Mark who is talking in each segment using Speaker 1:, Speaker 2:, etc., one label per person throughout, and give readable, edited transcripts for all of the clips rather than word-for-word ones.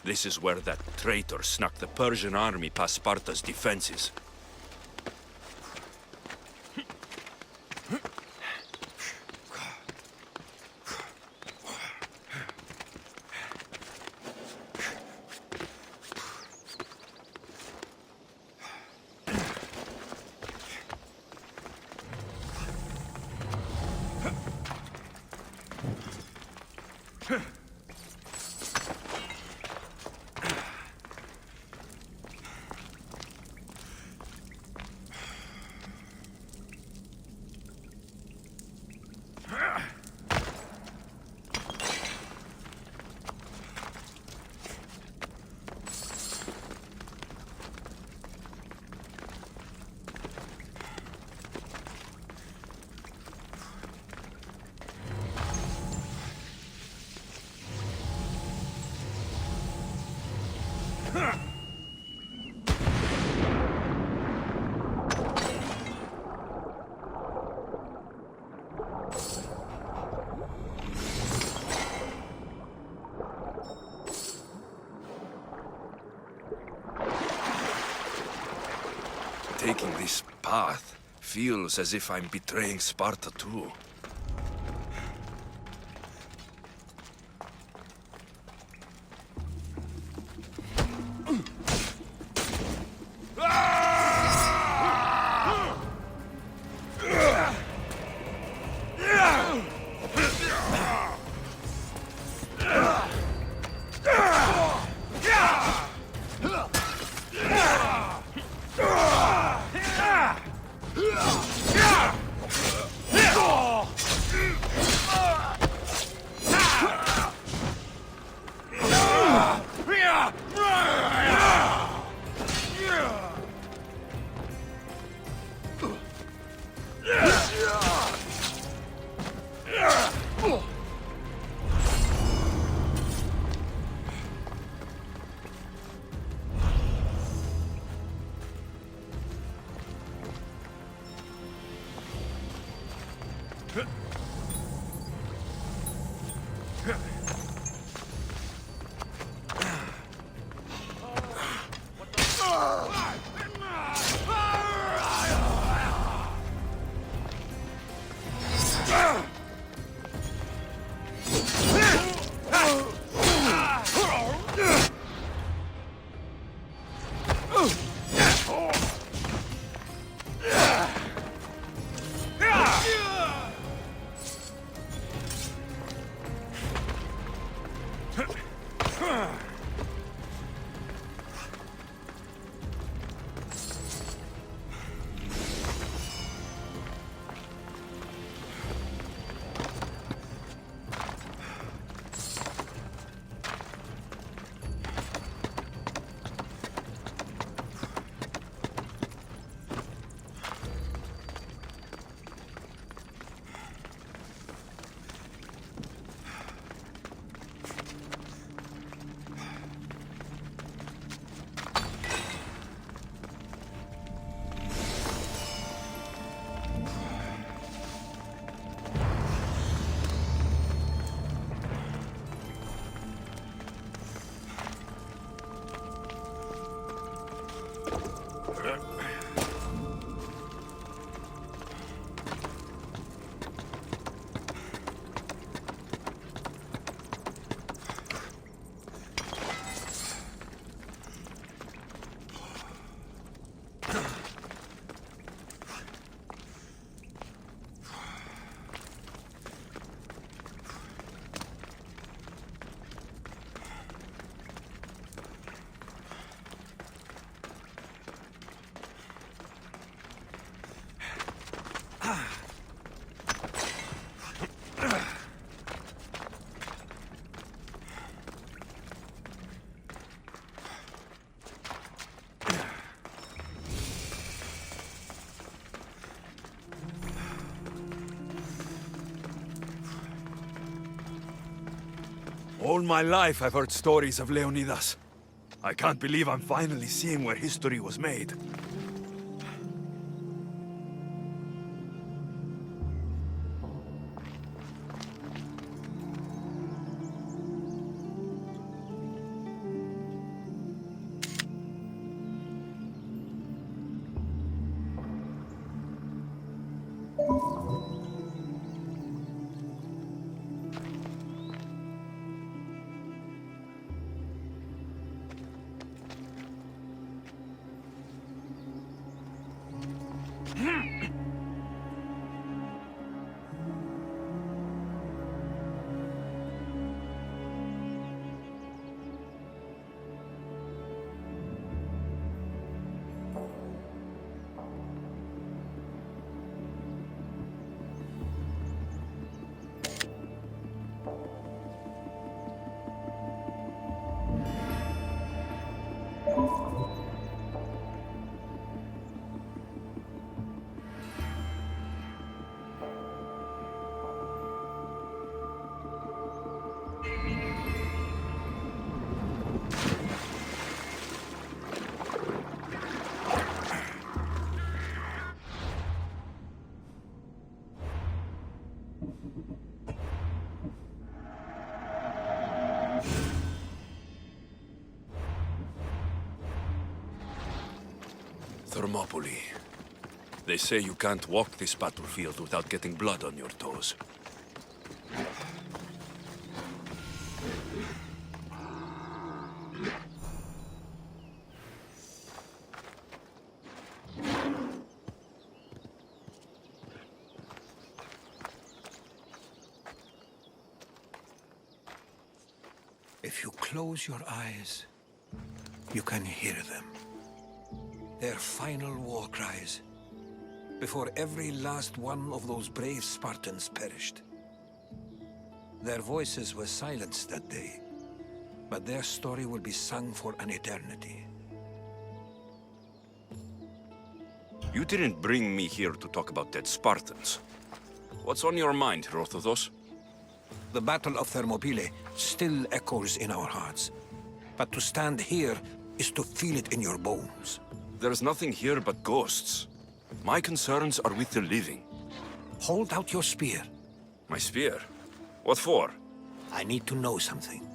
Speaker 1: This is where that traitor snuck the Persian army past Sparta's defenses. Taking this path feels as if I'm betraying Sparta too. All my life I've heard stories of Leonidas. I can't believe I'm finally seeing where history was made. Thermopylae. They say you can't walk this battlefield without getting blood on your toes.
Speaker 2: If you close your eyes, you can hear them. Their final war cries, before every last one of those brave Spartans perished. Their voices were silenced that day, but their story will be sung for an eternity.
Speaker 1: You didn't bring me here to talk about dead Spartans. What's on your mind, Herodotus?
Speaker 2: The Battle of Thermopylae still echoes in our hearts. But to stand here is to feel it in your bones.
Speaker 1: There's nothing here but ghosts. My concerns are with the living.
Speaker 2: Hold out your spear.
Speaker 1: My spear? What for?
Speaker 2: I need to know something.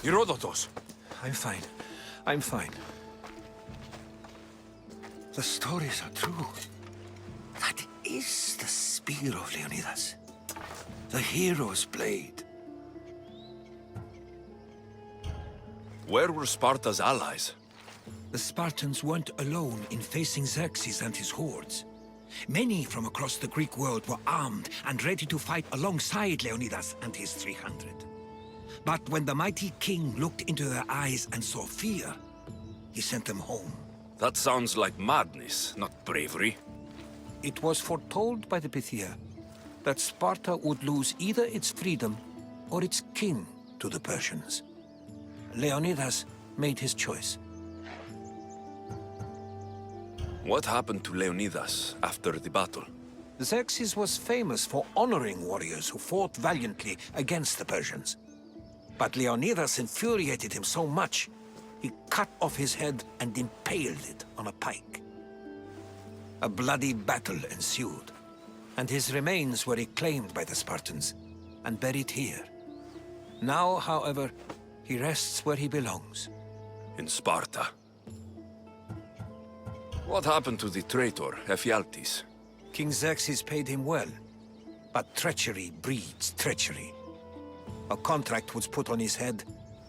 Speaker 1: Herodotus!
Speaker 2: I'm fine. I'm fine. The stories are true. That is the spear of Leonidas. The hero's blade.
Speaker 1: Where were Sparta's allies?
Speaker 2: The Spartans weren't alone in facing Xerxes and his hordes. Many from across the Greek world were armed and ready to fight alongside Leonidas and his 300. But when the mighty king looked into their eyes and saw fear, he sent them home.
Speaker 1: That sounds like madness, not bravery.
Speaker 2: It was foretold by the Pythia that Sparta would lose either its freedom or its king to the Persians. Leonidas made his choice.
Speaker 1: What happened to Leonidas after the battle?
Speaker 2: Xerxes was famous for honoring warriors who fought valiantly against the Persians. But Leonidas infuriated him so much, he cut off his head and impaled it on a pike. A bloody battle ensued, and his remains were reclaimed by the Spartans and buried here. Now, however, he rests where he belongs.
Speaker 1: In Sparta. What happened to the traitor, Ephialtes?
Speaker 2: King Xerxes paid him well, but treachery breeds treachery. A contract was put on his head,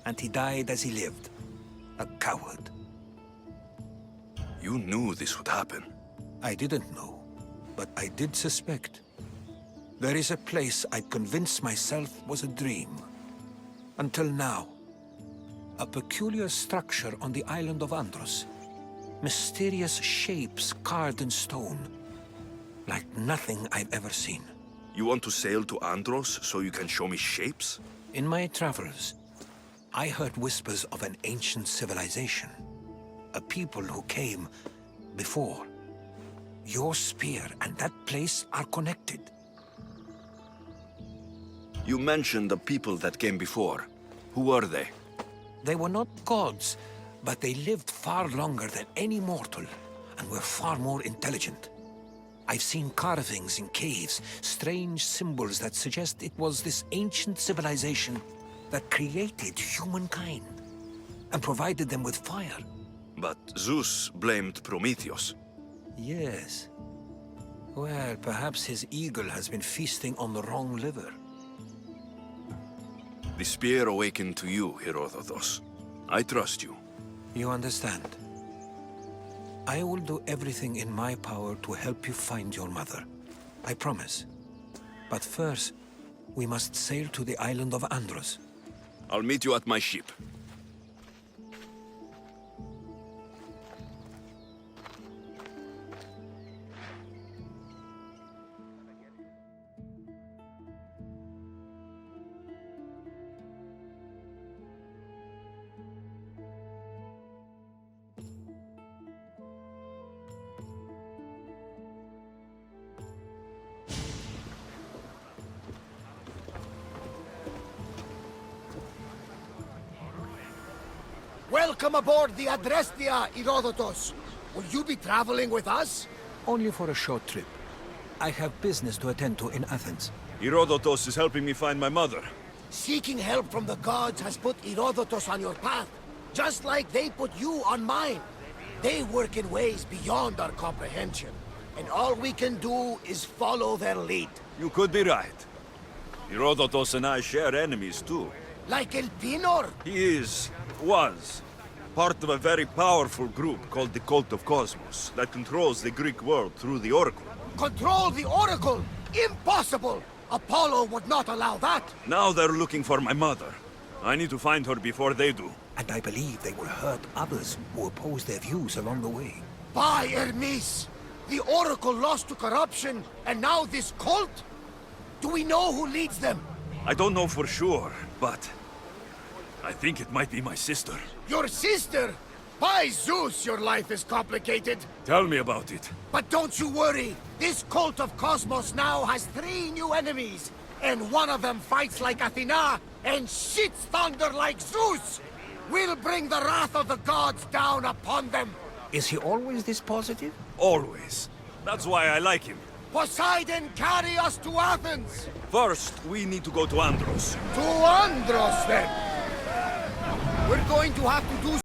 Speaker 2: and he died as he lived. A coward.
Speaker 1: You knew this would happen.
Speaker 2: I didn't know, but I did suspect. There is a place I'd convinced myself was a dream. Until now. A peculiar structure on the island of Andros. Mysterious shapes carved in stone. Like nothing I've ever seen.
Speaker 1: You want to sail to Andros so you can show me shapes?
Speaker 2: In my travels, I heard whispers of an ancient civilization. A people who came before. Your spear and that place are connected.
Speaker 1: You mentioned the people that came before. Who were they?
Speaker 2: They were not gods, but they lived far longer than any mortal, and were far more intelligent. I've seen carvings in caves, strange symbols that suggest it was this ancient civilization that created humankind, and provided them with fire.
Speaker 1: But Zeus blamed Prometheus.
Speaker 2: Yes. Well, perhaps his eagle has been feasting on the wrong liver.
Speaker 1: The spear awakened to you, Herodotus. I trust you.
Speaker 2: You understand. I will do everything in my power to help you find your mother. I promise. But first, we must sail to the island of Andros.
Speaker 1: I'll meet you at my ship.
Speaker 3: Welcome aboard the Adrestia, Herodotus. Will you be traveling with us?
Speaker 2: Only for a short trip. I have business to attend to in Athens.
Speaker 1: Herodotus is helping me find my mother.
Speaker 3: Seeking help from the gods has put Herodotus on your path, just like they put you on mine. They work in ways beyond our comprehension, and all we can do is follow their lead.
Speaker 1: You could be right. Herodotus and I share enemies too.
Speaker 3: Like Elpinor?
Speaker 1: He was, part of a very powerful group called the Cult of Cosmos that controls the Greek world through the Oracle.
Speaker 3: Control the Oracle? Impossible! Apollo would not allow that!
Speaker 1: Now they're looking for my mother. I need to find her before they do.
Speaker 2: And I believe they will hurt others who oppose their views along the way.
Speaker 3: By Hermes! The Oracle lost to corruption, and now this cult? Do we know who leads them?
Speaker 1: I don't know for sure, but I think it might be my sister.
Speaker 3: Your sister? By Zeus, your life is complicated.
Speaker 1: Tell me about it.
Speaker 3: But don't you worry. This cult of Cosmos now has 3 new enemies. And one of them fights like Athena and shits thunder like Zeus. We'll bring the wrath of the gods down upon them.
Speaker 2: Is he always this positive?
Speaker 1: Always. That's why I like him.
Speaker 3: Poseidon, carry us to Athens!
Speaker 1: First, we need to go to Andros.
Speaker 3: To Andros, then! We're going to have to do